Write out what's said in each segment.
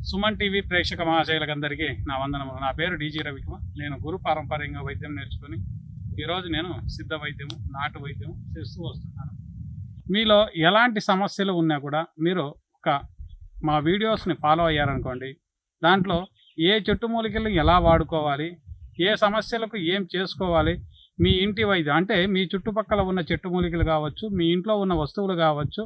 Suman TV ప్రేక్షక మహాశయులకందరికీ నా వందనములు. నా పేరు డీజీ రవికుమార్. నేను గురు పారంపర్యంగా వైద్యం నేర్చుకొని ఈరోజు నేను సిద్ధ వైద్యము, నాటు వైద్యం చేస్తూ వస్తున్నాను. మీలో ఎలాంటి సమస్యలు ఉన్నా కూడా మీరు మా వీడియోస్ని ఫాలో అయ్యారనుకోండి, దాంట్లో ఏ చెట్టు మూలికలు ఎలా వాడుకోవాలి, ఏ సమస్యలకు ఏం చేసుకోవాలి, మీ ఇంటి వైద్యం అంటే మీ చుట్టుపక్కల ఉన్న చెట్టు మూలికలు కావచ్చు, మీ ఇంట్లో ఉన్న వస్తువులు కావచ్చు,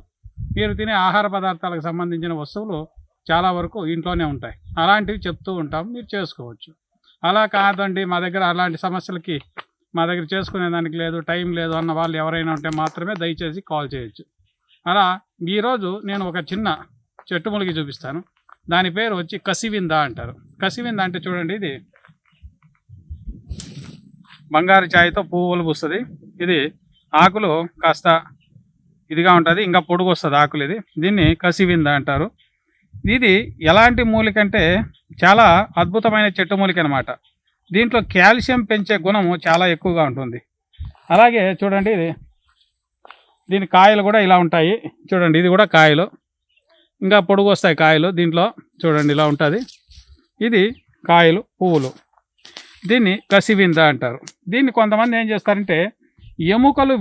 మీరు తినే ఆహార పదార్థాలకు సంబంధించిన వస్తువులు చాలా వరకు ఇంట్లోనే ఉంటాయి. అలాంటివి చెప్తూ ఉంటాం, మీరు చేసుకోవచ్చు. అలా కాదండి మా దగ్గర అలాంటి సమస్యలకి మా దగ్గర చేసుకునేదానికి లేదు, టైం లేదు అన్న వాళ్ళు ఎవరైనా ఉంటే మాత్రమే దయచేసి కాల్ చేయొచ్చు. అలా ఈరోజు నేను ఒక చిన్న చెట్టు మూలిక చూపిస్తాను. దాని పేరు వచ్చి కసివింద అంటారు. కసివింద అంటే చూడండి, ఇది బంగారు ఛాయతో పువ్వులు పూస్తుంది. ఇది ఆకులు కాస్త ఇదిగా ఉంటుంది, ఇంకా పొడుగు వస్తుంది ఆకులు. ఇది దీన్ని కసివింద అంటారు. ఇది ఎలాంటి మూలిక అంటే చాలా అద్భుతమైన చెట్టు మూలిక అనమాట. దీంట్లో కాల్షియం పెంచే గుణము చాలా ఎక్కువగా ఉంటుంది. అలాగే చూడండి, దీని కాయలు కూడా ఇలా ఉంటాయి. చూడండి, ఇది కూడా కాయలు ఇంకా పొడుగు వస్తాయి కాయలు. దీంట్లో చూడండి ఇలా ఉంటుంది. ఇది కాయలు, పువ్వులు. దీన్ని కసివింద అంటారు. దీన్ని కొంతమంది ఏం చేస్తారంటే ఎముకలు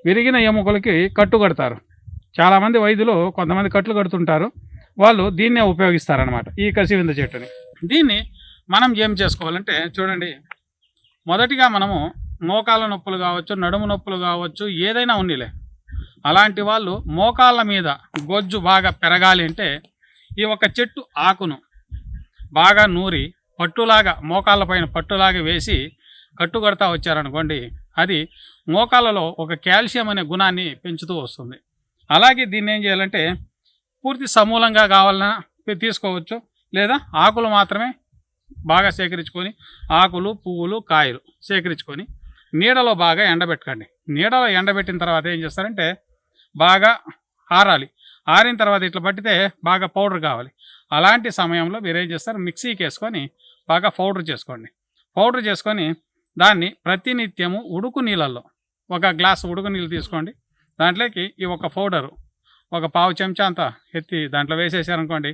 విరిగిన ఎముకలకి కట్టు కడతారు. చాలామంది వైద్యులు కొంతమంది కట్లు కడుతుంటారు, వాళ్ళు దీన్నే ఉపయోగిస్తారనమాట, ఈ కసివింద చెట్టుని. దీన్ని మనం ఏం చేసుకోవాలంటే చూడండి, మొదటిగా మనము మోకాళ్ళ నొప్పులు కావచ్చు, నడుము నొప్పులు కావచ్చు, ఏదైనా ఉన్నిలే, అలాంటి వాళ్ళు మోకాళ్ళ మీద గొజ్జు బాగా పెరగాలి అంటే ఈ ఒక చెట్టు ఆకును బాగా నూరి పట్టులాగా మోకాళ్ళ పైన పట్టులాగా వేసి కట్టు కడతా వచ్చారనుకోండి, అది మోకాళ్ళలో ఒక కాల్షియం అనే గుణాన్ని పెంచుతూ వస్తుంది. అలాగే దీన్ని ఏం చేయాలంటే పూర్తి సమూలంగా కావాలన్నా తీసుకోవచ్చు, లేదా ఆకులు మాత్రమే బాగా సేకరించుకొని, ఆకులు, పువ్వులు, కాయలు సేకరించుకొని నీడలో బాగా ఎండబెట్టకండి. నీడలో ఎండబెట్టిన తర్వాత ఏం చేస్తారంటే బాగా ఆరాలి. ఆరిన తర్వాత ఇట్లా పట్టితే బాగా పౌడర్ కావాలి. అలాంటి సమయంలో మీరు ఏం చేస్తారు, మిక్సీకి వేసుకొని బాగా పౌడర్ చేసుకోండి. పౌడర్ చేసుకొని దాన్ని ప్రతినిత్యము ఉడుకు నీళ్ళల్లో, ఒక గ్లాసు ఉడుకు నీళ్ళు తీసుకోండి. దాంట్లోకి ఈ ఒక పౌడరు ఒక పావు చెంచా అంత ఎత్తి దాంట్లో వేసేసారనుకోండి,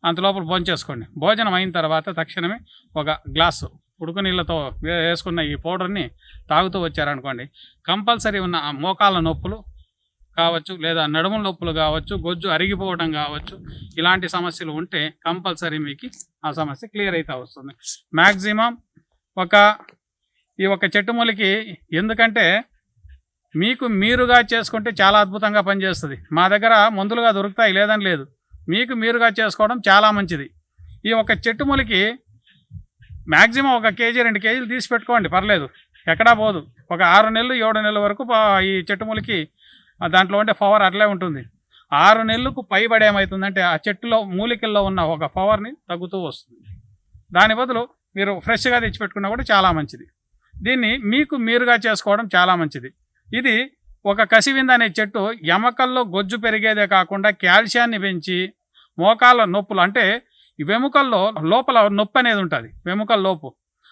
అంత లోపల భోంచేసుకోండి. భోజనం అయిన తర్వాత తక్షణమే ఒక గ్లాసు ఉడుకు నీళ్ళతో వేసుకున్న ఈ పౌడర్ని తాగుతూ వచ్చారనుకోండి, కంపల్సరీ ఉన్న ఆ మోకాళ్ళ నొప్పులు కావచ్చు, లేదా నడుముల నొప్పులు కావచ్చు, గొజ్జు అరిగిపోవడం కావచ్చు, ఇలాంటి సమస్యలు ఉంటే కంపల్సరీ మీకు ఆ సమస్య క్లియర్ అవుతూ వస్తుంది. మ్యాక్సిమం ఈ ఒక చెట్టు మూలికి ఎందుకంటే మీకు మీరుగా చేసుకుంటే చాలా అద్భుతంగా పనిచేస్తుంది. మా దగ్గర మందులుగా దొరుకుతాయి, లేదని లేదు. మీకు మీరుగా చేసుకోవడం చాలా మంచిది. ఈ ఒక చెట్టు మూలికి మ్యాక్సిమం 1 కేజీ 2 కేజీలు తీసి పెట్టుకోండి, పర్లేదు, ఎక్కడా పోదు. ఒక 6 నెలలు 7 నెలల వరకు ఈ చెట్టు మూలికి దాంట్లో ఉండే పవర్ అట్లే ఉంటుంది. 6 నెలలకు పైబడి ఏమవుతుందంటే ఆ చెట్టులో మూలికల్లో ఉన్న ఒక పవర్ని తగ్గుతూ వస్తుంది. దాని బదులు మీరు ఫ్రెష్గా తెచ్చిపెట్టుకున్నా కూడా చాలా మంచిది. దీన్ని మీకు మీరుగా చేసుకోవడం చాలా మంచిది. ఇది ఒక కసివింద అనే చెట్టు ఎముకల్లో గొజ్జు పెరిగేదే కాకుండా కాల్షియాన్ని పెంచి మోకాళ్ళ నొప్పులు అంటే వెముకల్లో లోపల నొప్పి అనేది ఉంటుంది, వెముకల లోపు,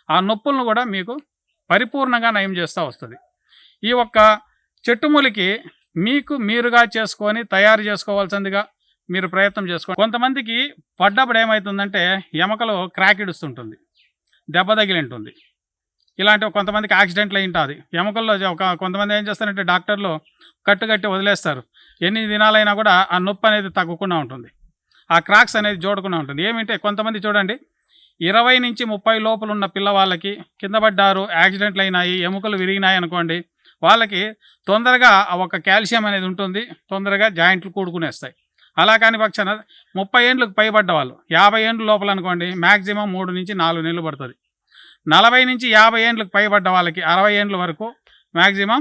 ఆ నొప్పులను కూడా మీకు పరిపూర్ణంగా నయం చేస్తూ వస్తుంది. ఈ ఒక్క చెట్టు మూలికి మీకు మీరుగా చేసుకొని తయారు చేసుకోవాల్సిందిగా మీరు ప్రయత్నం చేసుకోండి. కొంతమందికి పడ్డప్పుడు ఏమవుతుందంటే ఎముకలు క్రాక్ ఇడుస్తుంటుంది, దెబ్బ తగిలి ఉంటుంది. ఇలాంటి కొంతమందికి యాక్సిడెంట్లు అయి ఉంటుంది ఎముకల్లో. కొంతమంది ఏం చేస్తారంటే డాక్టర్లు కట్టుకట్టి వదిలేస్తారు. ఎన్ని దినాలైనా కూడా ఆ నొప్పి అనేది తగ్గకుండా ఉంటుంది, ఆ క్రాక్స్ అనేది జోడకుండా ఉంటుంది. ఏమిటంటే కొంతమంది చూడండి, 20 నుంచి 30 లోపల ఉన్న పిల్లవాళ్ళకి కింద పడ్డారు, యాక్సిడెంట్లు అయినాయి, ఎముకలు విరిగినాయి అనుకోండి, వాళ్ళకి తొందరగా ఒక కాల్షియం అనేది ఉంటుంది, తొందరగా జాయింట్లు కూడుకునేస్తాయి. అలా కాని పక్షాన 30 ఏండ్లకు పైబడ్డ వాళ్ళు 50 ఏండ్ల లోపల అనుకోండి, మ్యాక్సిమం 3 నుంచి 4 నెలలు పడుతుంది. 40 నుంచి 50 ఏండ్లకు పైబడ్డ వాళ్ళకి 60 ఏండ్ల వరకు మ్యాక్సిమం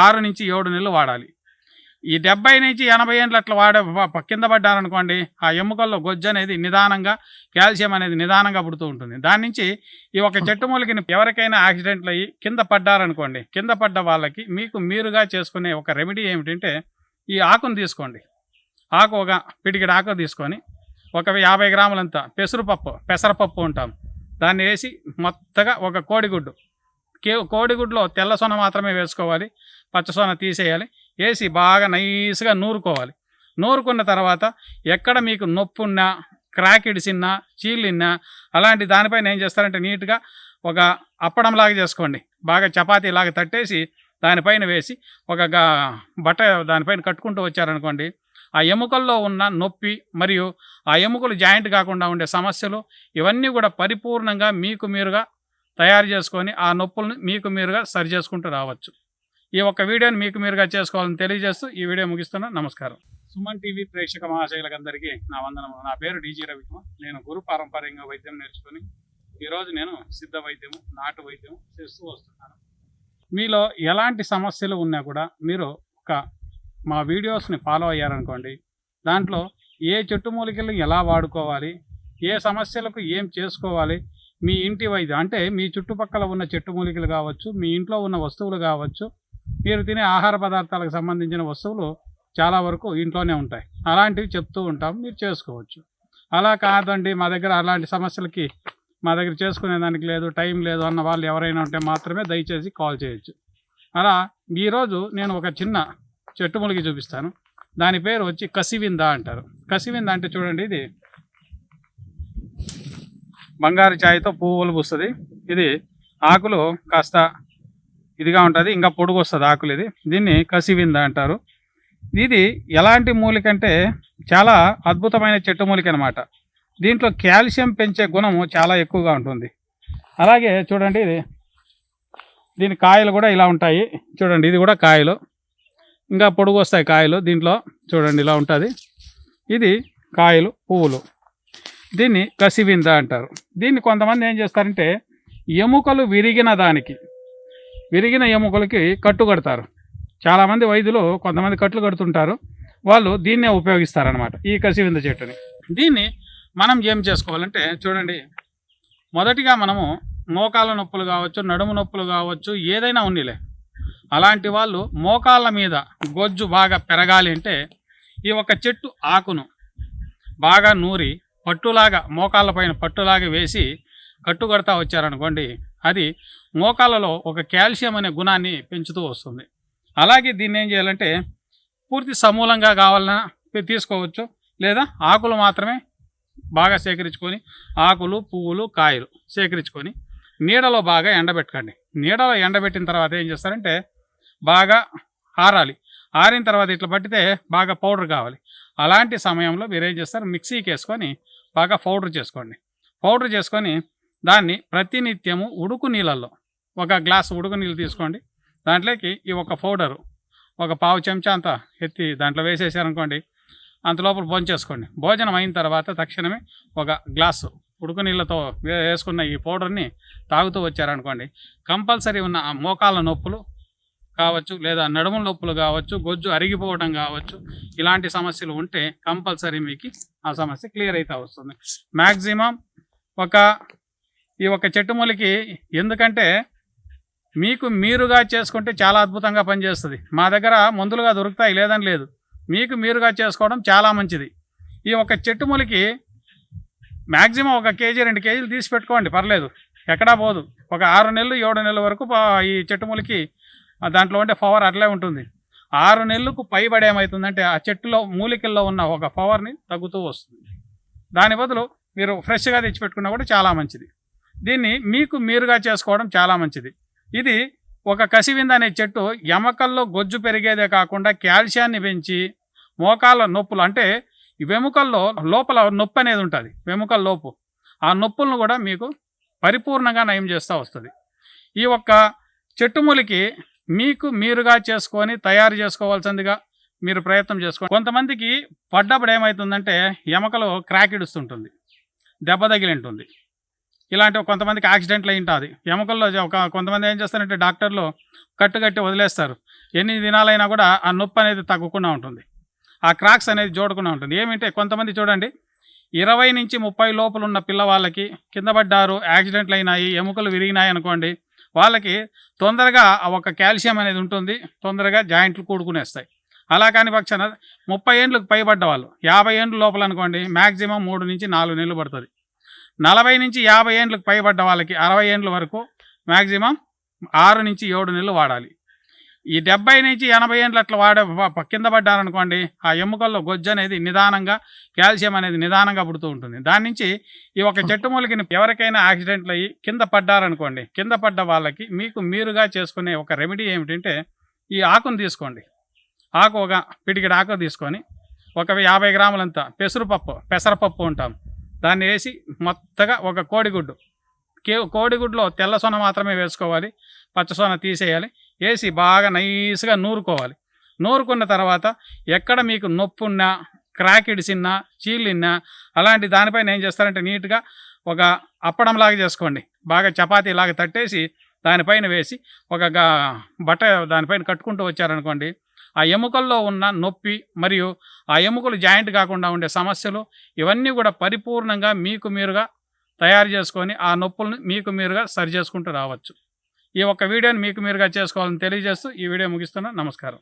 6 నుంచి 7 నెలలు వాడాలి. ఈ 70 నుంచి 80 ఏండ్లు అట్లా కింద పడ్డారనుకోండి, ఆ ఎముకల్లో గొజ్జు అనేది నిదానంగా, కాల్షియం అనేది నిదానంగా పుడుతూ ఉంటుంది. దాని నుంచి ఈ ఒక చెట్టు మూలికని ఎవరికైనా యాక్సిడెంట్లు అయ్యి కింద పడ్డారనుకోండి, కింద పడ్డ వాళ్ళకి మీకు మీరుగా చేసుకునే ఒక రెమెడీ ఏమిటంటే ఈ ఆకును తీసుకోండి. ఆకు ఒక పిడికిడి ఆకు తీసుకొని ఒక 50 గ్రాములంత పెసరపప్పు ఉంటాం, దాన్ని వేసి మొత్తగా ఒక కోడిగుడ్లో తెల్ల సొన మాత్రమే వేసుకోవాలి, పచ్చ సొన తీసేయాలి. వేసి బాగా నైస్గా నూరుకోవాలి. నూరుకున్న తర్వాత ఎక్కడ మీకు నొప్పి ఉన్నా, క్రాక్ ఇడిసిన్నా, చీలిన్నా అలాంటి దానిపైన ఏం చేస్తారంటే నీట్గా ఒక అప్పడంలాగా చేసుకోండి. బాగా చపాతీలాగా తట్టేసి దానిపైన వేసి ఒక బట్ట దానిపైన కట్టుకుంటూ వచ్చారనుకోండి, ఆ ఎముకల్లో ఉన్న నొప్పి మరియు ఆ ఎముకలు జాయింట్ కాకుండా ఉండే సమస్యలు ఇవన్నీ కూడా పరిపూర్ణంగా మీకు మీరుగా తయారు చేసుకొని ఆ నొప్పులను మీకు మీరుగా సరి చేసుకుంటూ రావచ్చు. ఈ ఒక్క వీడియోని మీకు మీరుగా చేసుకోవాలని తెలియజేస్తూ ఈ వీడియో ముగిస్తున్నాను. నమస్కారం. సుమన్ టీవీ ప్రేక్షక మహాశయులకందరికీ నా వందనము. నా పేరు డీజీ రవికుమార్. నేను గురు పారంపర్యంగా వైద్యం నేర్చుకొని ఈరోజు నేను సిద్ధ వైద్యము, నాటు వైద్యము చేస్తూ వస్తున్నాను. మీలో ఎలాంటి సమస్యలు ఉన్నా కూడా మీరు మా వీడియోస్ని ఫాలో అయ్యారనుకోండి, దాంట్లో ఏ చెట్టు మూలికలు ఎలా వాడుకోవాలి, ఏ సమస్యలకు ఏం చేసుకోవాలి, మీ ఇంటి వైద్యం అంటే మీ చుట్టుపక్కల ఉన్న చెట్టు మూలికలు కావచ్చు, మీ ఇంట్లో ఉన్న వస్తువులు కావచ్చు, మీరు తినే ఆహార పదార్థాలకు సంబంధించిన వస్తువులు చాలా వరకు ఇంట్లోనే ఉంటాయి. అలాంటివి చెప్తూ ఉంటాం, మీరు చేసుకోవచ్చు. అలా కాదండి మా దగ్గర అలాంటి సమస్యలకి మా దగ్గర చేసుకునేదానికి లేదు, టైం లేదు అన్న వాళ్ళు ఎవరైనా ఉంటే మాత్రమే దయచేసి కాల్ చేయొచ్చు. అలా ఈరోజు నేను ఒక చిన్న చెట్టు మూలిక చూపిస్తాను. దాని పేరు వచ్చి కసివింద అంటారు. కసివింద అంటే చూడండి, ఇది బంగారు ఛాయతో పువ్వులు పూస్తుంది. ఇది ఆకులు కాస్త ఇదిగా ఉంటుంది, ఇంకా పొడుగు వస్తుంది ఆకులు. దీన్ని కసివింద అంటారు. ఇది ఎలాంటి మూలిక అంటే చాలా అద్భుతమైన చెట్టు మూలిక అనమాట. దీంట్లో కాల్షియం పెంచే గుణము చాలా ఎక్కువగా ఉంటుంది. అలాగే చూడండి, దీని కాయలు కూడా ఇలా ఉంటాయి. చూడండి, ఇది కూడా కాయలు ఇంకా పొడుగు వస్తాయి కాయలు. దీంట్లో చూడండి ఇలా ఉంటుంది. ఇది కాయలు, పువ్వులు. దీన్ని కసివింద అంటారు. దీన్ని కొంతమంది ఏం చేస్తారంటే ఎముకలు విరిగిన ఎముకలకి కట్టు కడతారు. చాలామంది వైద్యులు కొంతమంది కట్లు కడుతుంటారు. వాళ్ళు దీన్నే ఉపయోగిస్తారనమాట, ఈ కసివింద చెట్టుని. దీన్ని మనం ఏం చేసుకోవాలంటే చూడండి, మొదటిగా మనము మోకాళ్ళ నొప్పులు కావచ్చు, నడుము నొప్పులు కావచ్చు, ఏదైనా ఉన్నిలే, అలాంటి వాళ్ళు మోకాళ్ళ మీద గొజ్జు బాగా పెరగాలి అంటే ఈ ఒక చెట్టు ఆకును బాగా నూరి పట్టులాగా మోకాళ్ళ పైన పట్టులాగా వేసి కట్టు కడతా వచ్చారనుకోండి, అది మోకాళ్ళలో ఒక కాల్షియం అనే గుణాన్ని పెంచుతూ వస్తుంది. అలాగే దీన్ని ఏం చేయాలంటే పూర్తి సమూలంగా కావాలన్నా తీసుకోవచ్చు, లేదా ఆకులు మాత్రమే బాగా సేకరించుకొని ఆకులు, పువ్వులు, కాయలు సేకరించుకొని నీడలో బాగా ఎండబెట్టకండి. నీడలో ఎండబెట్టిన తర్వాత ఏం చేస్తారంటే బాగా ఆరాలి. ఆరిన తర్వాత ఇట్లా పట్టితే బాగా పౌడర్ కావాలి. అలాంటి సమయంలో మీరు ఏం చేస్తారు, మిక్సీకి వేసుకొని బాగా పౌడర్ చేసుకోండి. పౌడర్ చేసుకొని దాన్ని ప్రతినిత్యము ఉడుకు నీళ్ళల్లో ఒక గ్లాసు ఉడుకు నీళ్ళు తీసుకోండి. దాంట్లోకి ఈ ఒక పౌడరు ఒక పావు చెంచా అంతా ఎత్తి దాంట్లో వేసేసారనుకోండి, అంత లోపల భోంచేసుకోండి. భోజనం అయిన తర్వాత తక్షణమే ఒక గ్లాసు ఉడుకు నీళ్ళతో వేసుకున్న ఈ పౌడర్ని తాగుతూ వచ్చారనుకోండి, కంపల్సరీ ఉన్న ఆ మోకాళ్ళ నొప్పులు కావచ్చు, లేదా నడుముల నొప్పులు కావచ్చు, గొజ్జు అరిగిపోవడం కావచ్చు, ఇలాంటి సమస్యలు ఉంటే కంపల్సరీ మీకు ఆ సమస్య క్లియర్ అయితే వస్తుంది. మ్యాక్సిమం ఈ ఒక చెట్టు మూలికి ఎందుకంటే మీకు మీరుగా చేసుకుంటే చాలా అద్భుతంగా పనిచేస్తుంది. మా దగ్గర మందులుగా దొరుకుతాయి, లేదని లేదు. మీకు మీరుగా చేసుకోవడం చాలా మంచిది. ఈ ఒక చెట్టు మూలికి మ్యాక్సిమం 1 కేజీ 2 కేజీలు తీసి పెట్టుకోండి, పర్లేదు, ఎక్కడా పోదు. ఒక 6 నెలలు 7 నెలల వరకు ఈ చెట్టు మూలికి దాంట్లో ఉండే పవర్ అట్లే ఉంటుంది. 6 నెలలకు పైబడి ఏమవుతుందంటే ఆ చెట్టులో మూలికల్లో ఉన్న ఒక పవర్ని తగ్గుతూ వస్తుంది. దాని బదులు మీరు ఫ్రెష్గా తెచ్చిపెట్టుకున్నా కూడా చాలా మంచిది. దీన్ని మీకు మీరుగా చేసుకోవడం చాలా మంచిది. ఇది ఒక కసివింద అనే చెట్టు ఎముకల్లో గొజ్జు పెరిగేదే కాకుండా కాల్షియాన్ని పెంచి మోకాళ్ళ నొప్పులు అంటే వెముకల్లో లోపల నొప్పి అనేది ఉంటుంది, వెముకల లోపు, ఆ నొప్పులను కూడా మీకు పరిపూర్ణంగా నయం చేస్తూ వస్తుంది. ఈ ఒక్క చెట్టు మూలికి మీకు మీరుగా చేసుకొని తయారు చేసుకోవాల్సిందిగా మీరు ప్రయత్నం చేసుకోండి. కొంతమందికి పడ్డప్పుడు ఏమవుతుందంటే ఎముకలు క్రాక్ ఇడుస్తుంటుంది, దెబ్బ తగిలి ఉంటుంది. ఇలాంటి కొంతమందికి యాక్సిడెంట్లు అయి ఉంటుంది ఎముకల్లో. కొంతమంది ఏం చేస్తారంటే డాక్టర్లు కట్టుకట్టి వదిలేస్తారు. ఎన్ని దినాలైనా కూడా ఆ నొప్పి అనేది తగ్గకుండా ఉంటుంది, ఆ క్రాక్స్ అనేది జోడకుండా ఉంటుంది. ఏమంటే కొంతమంది చూడండి, 20 నుంచి 30 లోపల ఉన్న పిల్లవాళ్ళకి కింద పడ్డారు, యాక్సిడెంట్లు అయినాయి, ఎముకలు విరిగినాయి అనుకోండి, వాళ్ళకి తొందరగా ఒక కాల్షియం అనేది ఉంటుంది, తొందరగా జాయింట్లు కూడుకునేస్తాయి. అలా కాని పక్షాన 30 ఏండ్లకు పైబడ్డ వాళ్ళు 50 ఏండ్ల లోపల అనుకోండి, మ్యాక్సిమం 3 నుంచి 4 నెలలు పడుతుంది. 40 నుంచి 50 ఏండ్లకు పైబడ్డ వాళ్ళకి 60 ఏండ్ల వరకు మ్యాక్సిమం 6 నుంచి 7 నెలలు వాడాలి. ఈ 70 నుంచి 80 ఏండ్లు అట్లా కింద పడ్డారనుకోండి, ఆ ఎముకల్లో గొజ్జు అనేది నిదానంగా, కాల్షియం అనేది నిదానంగా పుడుతూ ఉంటుంది. దాని నుంచి ఈ ఒక చెట్టు మూలికని ఎవరికైనా యాక్సిడెంట్లు అయ్యి కింద పడ్డారనుకోండి, కింద పడ్డ వాళ్ళకి మీకు మీరుగా చేసుకునే ఒక రెమెడీ ఏమిటంటే ఈ ఆకును తీసుకోండి. ఆకు ఒక పిడికిడి ఆకు తీసుకొని ఒక 50 గ్రాములంత పెసరపప్పు ఉంటాం, దాన్ని వేసి మొత్తగా ఒక కోడిగుడ్లో తెల్ల సొన మాత్రమే వేసుకోవాలి, పచ్చ సొన తీసేయాలి. వేసి బాగా నైస్గా నూరుకోవాలి. నూరుకున్న తర్వాత ఎక్కడ మీకు నొప్పి ఉన్నా, క్రాక్ ఇడిసిన్నా, చీలిన్నా అలాంటి దానిపైన ఏం చేస్తారంటే నీట్గా ఒక అప్పడంలాగా చేసుకోండి. బాగా చపాతీలాగా తట్టేసి దానిపైన వేసి ఒక బట్ట దానిపైన కట్టుకుంటూ వచ్చారనుకోండి, ఆ ఎముకల్లో ఉన్న నొప్పి మరియు ఆ ఎముకలు జాయింట్ కాకుండా ఉండే సమస్యలు ఇవన్నీ కూడా పరిపూర్ణంగా మీకు మీరుగా తయారు చేసుకొని ఆ నొప్పులను మీకు మీరుగా సరి చేసుకుంటూ రావచ్చు. ఈ ఒక్క వీడియోని మీకు మీరుగా చేసుకోవాలని తెలియజేస్తూ ఈ వీడియో ముగిస్తున్నాను. నమస్కారం.